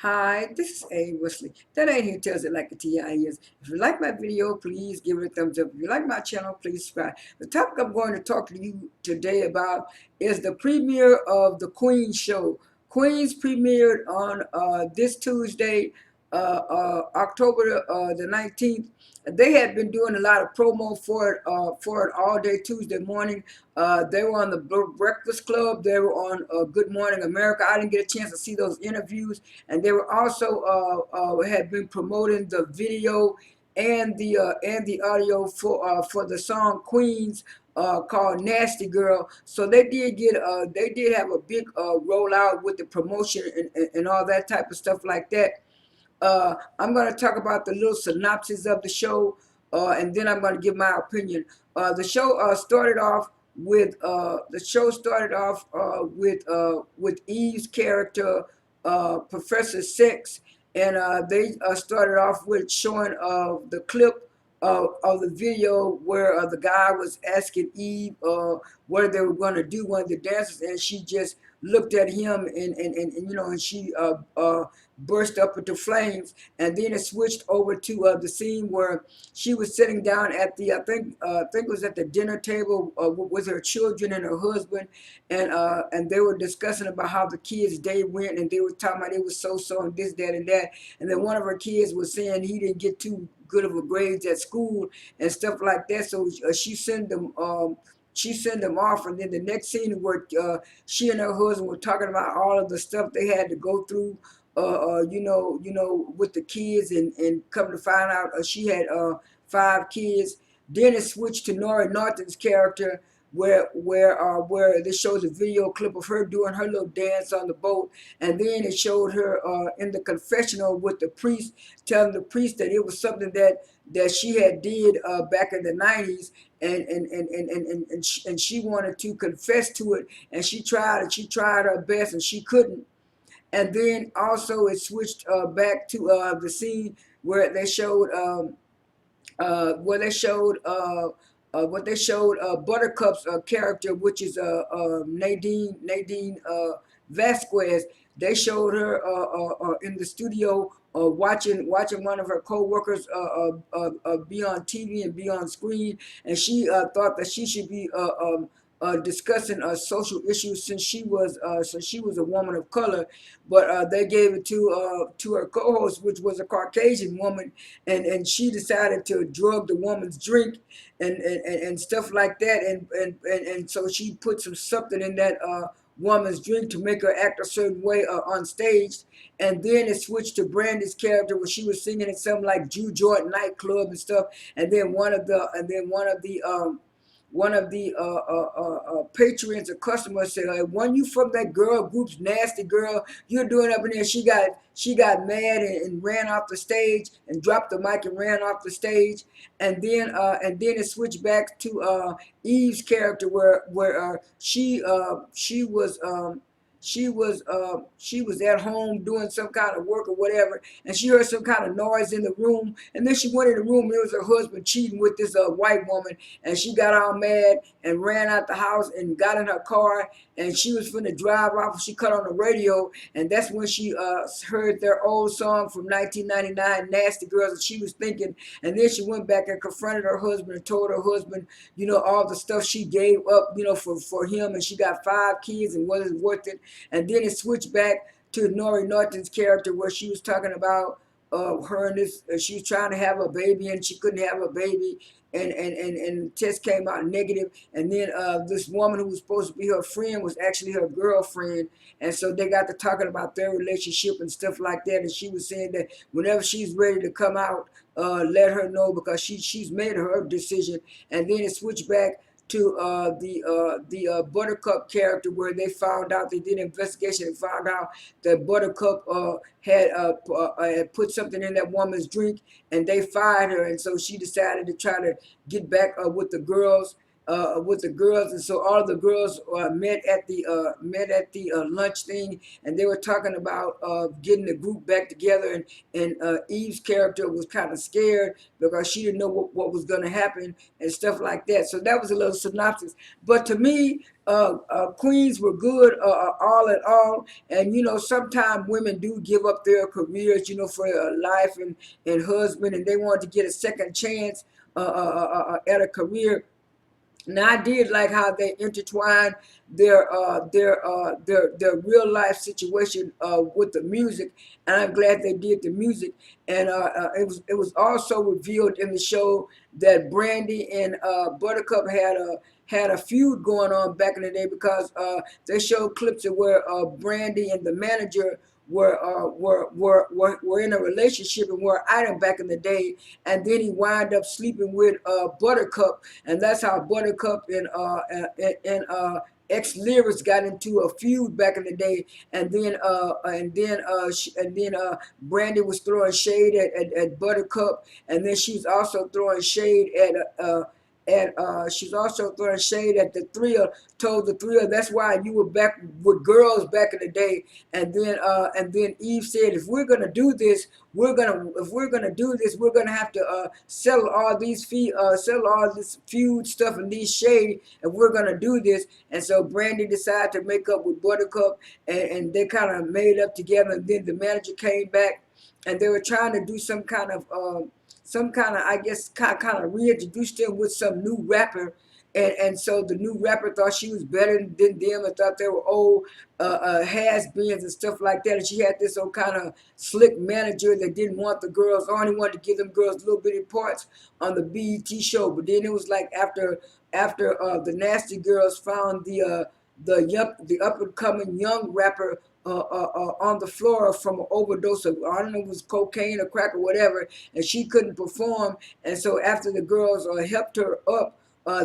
Hi, this is A. Wesley. That ain't here tells it like a TI is. If you like my video, please give it a thumbs up. If you like my channel, please subscribe. The topic I'm going to talk to you today about is the premiere of the Queen show. Queens premiered on this Tuesday, October the 19th. They had been doing a lot of promo for it all day Tuesday morning. They were on the Breakfast Club. They were on Good Morning America. I didn't get a chance to see those interviews, and they were also had been promoting the video and the audio for the song Queens called Nasty Girl. So they did have a big rollout with the promotion and all that type of stuff like that. I'm going to talk about the little synopsis of the show, and then I'm going to give my opinion. The show started off with Eve's character, Professor Sex, and they started off with showing the clip of the video where the guy was asking Eve what they were going to do, one of the dancers, and she just looked at him and she burst up into flames. And then it switched over to the scene where she was sitting down at the I think it was at the dinner table with her children and her husband, and they were discussing about how the kids' day went, and they were talking about it was so and this, that, and that. And then one of her kids was saying he didn't get too good of a grades at school and stuff like that. So she sent them off, and then the next scene where she and her husband were talking about all of the stuff they had to go through, with the kids, and come to find out she had 5 kids. Then it switched to Nora Norton's character, where they shows a video clip of her doing her little dance on the boat, and then it showed her in the confessional with the priest, telling the priest that it was something that she had did back in the 90s, and she wanted to confess to it, and she tried her best and she couldn't. And then also it switched back to the scene where they showed what they showed Buttercup's character, which is Nadine Vasquez. They showed her in the studio watching one of her co-workers be on TV and be on screen, and she thought that she should be discussing social issues since she was a woman of color, but they gave it to her co-host, which was a Caucasian woman, and she decided to drug the woman's drink and stuff like that, and so she put something in that woman's drink to make her act a certain way on stage. And then it switched to Brandy's character where she was singing in something like Jew Jordan nightclub and stuff, and then one of the patrons or customers said, "When you from that girl group's Nasty Girl, you're doing up in there." She got mad and ran off the stage and dropped the mic and ran off the stage. And then it switched back to Eve's character where she was at home doing some kind of work or whatever, and she heard some kind of noise in the room, and then she went in the room, and it was her husband cheating with this white woman, and she got all mad and ran out the house and got in her car, and she was finna drive off, and she cut on the radio, and that's when she heard their old song from 1999, Nasty Girls, and she was thinking, and then she went back and confronted her husband and told her husband, all the stuff she gave up, for him, and she got 5 kids and wasn't worth it. And then it switched back to Nori Norton's character where she was talking about her and this. She was trying to have a baby and she couldn't have a baby, and the test came out negative. And then this woman who was supposed to be her friend was actually her girlfriend, and so they got to talking about their relationship and stuff like that. And she was saying that whenever she's ready to come out, let her know because she's made her decision. And then it switched back to the Buttercup character, where they found out, they did an investigation and found out that Buttercup had put something in that woman's drink, and they fired her, and so she decided to try to get back with the girls. with the girls, and so all the girls met at the lunch thing, and they were talking about getting the group back together, and Eve's character was kind of scared because she didn't know what was going to happen and stuff like that. So that was a little synopsis. But to me, queens were good all in all, and sometimes women do give up their careers, for a life and husband, and they want to get a second chance at a career. Now I did like how they intertwined their real life situation with the music, and I'm glad they did the music. And it was also revealed in the show that Brandy and Buttercup had a feud going on back in the day, because they showed clips of where Brandy and the manager were in a relationship and were an item back in the day, and then he wound up sleeping with Buttercup, and that's how Buttercup and ex Lyrics got into a feud back in the day, and then Brandy was throwing shade at Buttercup, and then she's also throwing shade she's also throwing shade at the Thrill. Told the Thrill, that's why you were back with girls back in the day. And then Eve said, if we're gonna do this, we're gonna have to sell all this feud stuff and these shade, and we're gonna do this. And so Brandy decided to make up with Buttercup, and they kind of made up together. And then the manager came back, and they were trying to do some kind of I guess kind of reintroduce them with some new rapper, and so the new rapper thought she was better than them, and thought they were old has-beens and stuff like that. And she had this old kind of slick manager that didn't want the girls on. He wanted to give them girls little bitty parts on the BET show. But then it was like after the Nasty Girls found the up and coming young rapper on the floor from an overdose of, I don't know if it was cocaine or crack or whatever, and she couldn't perform. And so after the girls helped her up,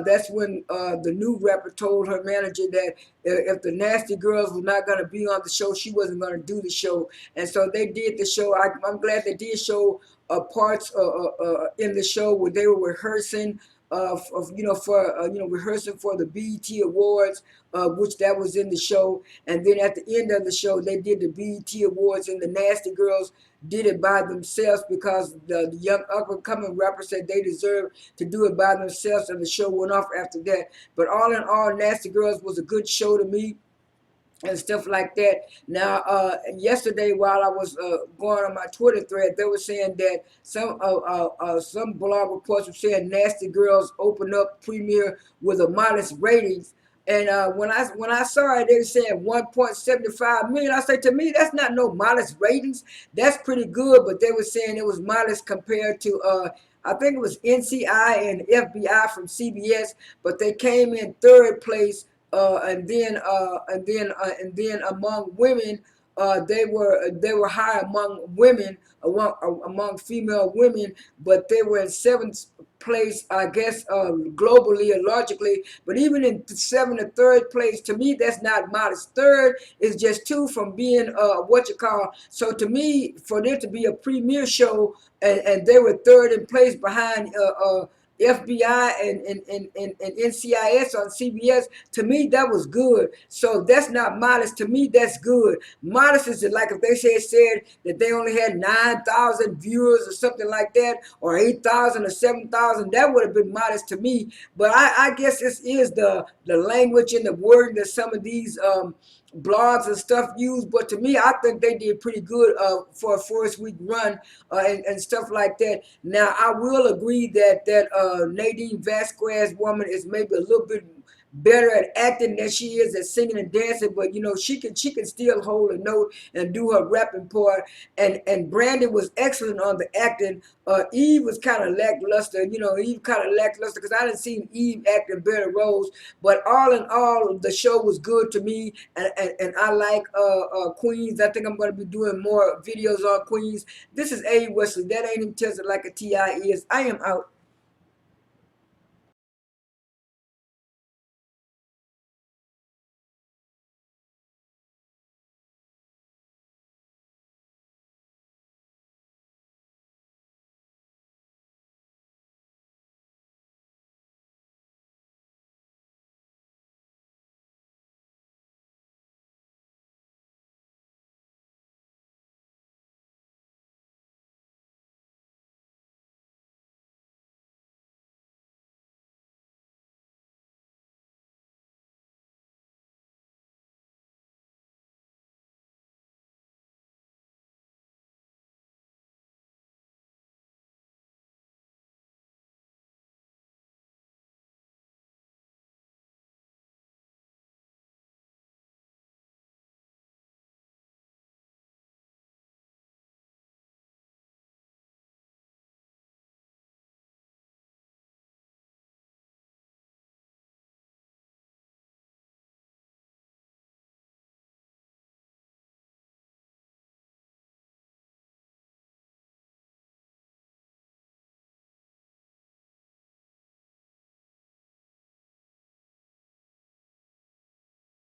that's when the new rapper told her manager that if the Nasty Girls were not going to be on the show, she wasn't going to do the show. And so they did the show. I'm glad they did show parts in the show where they were rehearsing rehearsing for the BET Awards, which that was in the show. And then at the end of the show, they did the BET Awards, and the Nasty Girls did it by themselves because the young up-and-coming rapper said they deserved to do it by themselves, and the show went off after that. But all in all, Nasty Girls was a good show to me and stuff like that. Now, yesterday while I was going on my Twitter thread, they were saying that some blog reports were saying Nasty Girls opened up premiere with a modest ratings. And when I saw it, they were saying 1.75 million. I said, to me, that's not no modest ratings. That's pretty good. But they were saying it was modest compared to I think it was NCI and FBI from CBS, but they came in third place, and then among women, they were high among women, among female women, but they were in seventh place, I guess, globally and logically. But even in seventh or third place, to me, that's not modest. Third is just two from being what you call. So to me, for there to be a premiere show, and they were third in place behind FBI and NCIS on CBS, to me that was good. So that's not modest. To me, that's good. Modest is like if they said that they only had 9,000 viewers or something like that, or 8,000 or 7,000, that would have been modest to me. But I guess this is the language and the wording that some of these blogs and stuff use. But to me, I think they did pretty good for a first week run and stuff like that. Now, I will agree that Nadine Vasquez woman is maybe a little bit better at acting than she is at singing and dancing, but she can still hold a note and do her rapping part. And Brandon was excellent on the acting. Eve was kind of lackluster. Eve kind of lackluster because I didn't see Eve acting better roles. But all in all, the show was good to me, and I like Queens. I think I'm going to be doing more videos on Queens. This is A. Wesley. That ain't even tells it like a TI is. I am out.